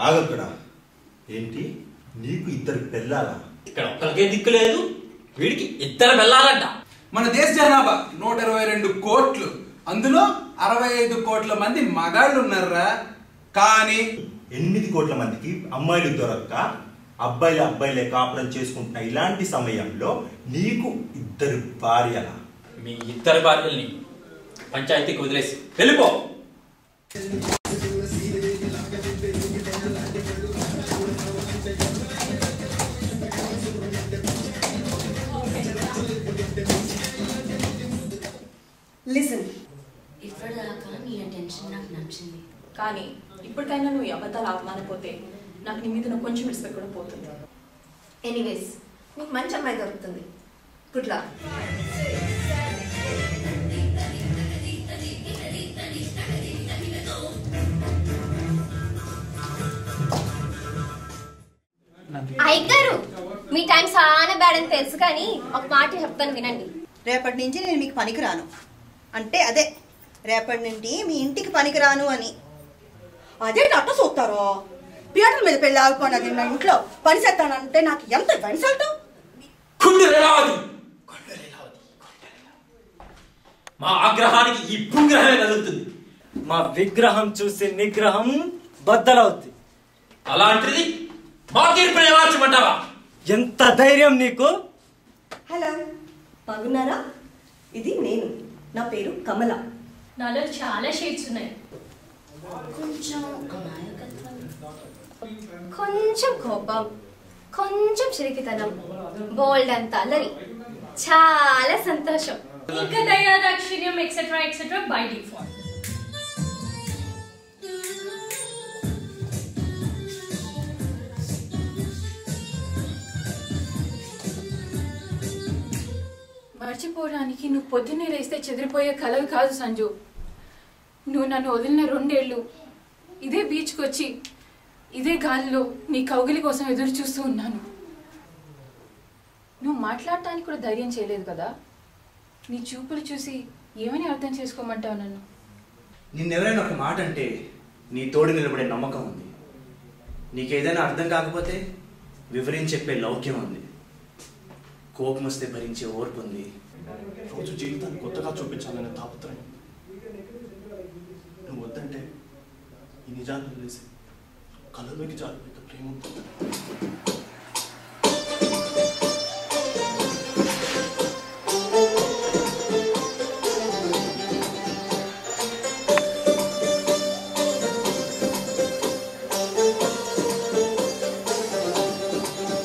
ఆగక్కడ. ఏంటి నీకు ఇద్దరు పిల్లాలా? ఇక్కడ ఒక్కరికే దిక్కు లేదు, వీడికి ఇద్దరు పిల్లాలంట. మన దేశ జనాభా 122 కోట్లు, అందులో 65 కోట్ల మంది మగాళ్ళు ఉన్నారా. కానీ 8 కోట్ల మందికి అమ్మాయిలు దొరక్క అబ్బాయిలే కాపురం చేసుకుంటున్న ఇలాంటి సమయంలో నీకు ఇద్దరు భార్యలా? మీ ఇద్దరు భార్యల్ని పంచాయతీకి వదిలేసి వెళ్ళిపో. లిసన్, ఇప్పటిదాకా నీ అటెన్షన్ నాకు నచ్చింది, కానీ ఇప్పటికైనా నువ్వు అబద్ధాలు ఆపమానపోతే నాకు నీ మీద కొంచెం రెస్పెక్ట్ కూడా పోతుంది. ఎనీవేస్, నీకు మంచి అమ్మాయి దొరుకుతుంది. Good luck. అయ్యగారు, మీ టైం చాలా బ్యాడ్ అని తెలుసు, కానీ ఒక మాట చెప్తాను వినండి. రేపటి నుంచి నేను మీకు పనికిరాను అంటే అదే, రేపటి నుండి మీ ఇంటికి పనికిరాను అని. అదే అట్ట చూస్తారో పీటల మీద పెళ్ళి ఆగిపోయినది నా ఇంట్లో పని చేస్తానంటే నాకు ఎంత వెన్సల్ట్. మా ఆగ్రహానికి ఈ భూగ్రహమే కదులుతుంది. మా విగ్రహం చూసి నిగ్రహం బద్దలవుద్ది. అలాంటిది మా తీర్పుని మార్చమంటావా? ఎంత ధైర్యం నీకు? హలో, బాగున్నారా? ఇది నేను, నా పేరు కమల. నాలో చాలా షేడ్స్ ఉన్నాయి. కొంచెం అమాయకత్వం, కొంచెం కోపం, కొంచెం చిరికితనం, బోల్డ్ అంత అల్లరి, చాలా సంతోషం, ఇంకా దయా దాక్షిణ్యం ఎక్సెట్రా ఎక్సెట్రా బై డిఫాల్ట్. మర్చిపోవడానికి నువ్వు పొద్దున్నే లేస్తే చెదిరిపోయే కలవి కాదు సంజు. నువ్వు నన్ను వదిలిన 2 ఏళ్ళు ఇదే బీచ్కి వచ్చి ఇదే గాలిలో నీ కౌగిలి కోసం ఎదురు చూస్తూ ఉన్నాను. నువ్వు మాట్లాడటానికి కూడా ధైర్యం చేయలేదు కదా. నీ చూపులు చూసి ఏమని అర్థం చేసుకోమంటావు నన్ను? నిన్నెవరైనా ఒక మాట అంటే నీ తోడు నిలబడే నమ్మకం ఉంది. నీకేదైనా అర్థం కాకపోతే వివరించి చెప్పే లౌక్యం ఉంది. కోపం వస్తే భరించే ఓర్పు ఉంది. రోజు జీవితాన్ని కొత్తగా చూపించాలనే తాపత్రయం. నువ్వు వద్దంటే ఈ నిజాన్ని వదిలేసి కళ్ళలోకి జారిపోయిన ప్రేమ ఉంటుంది.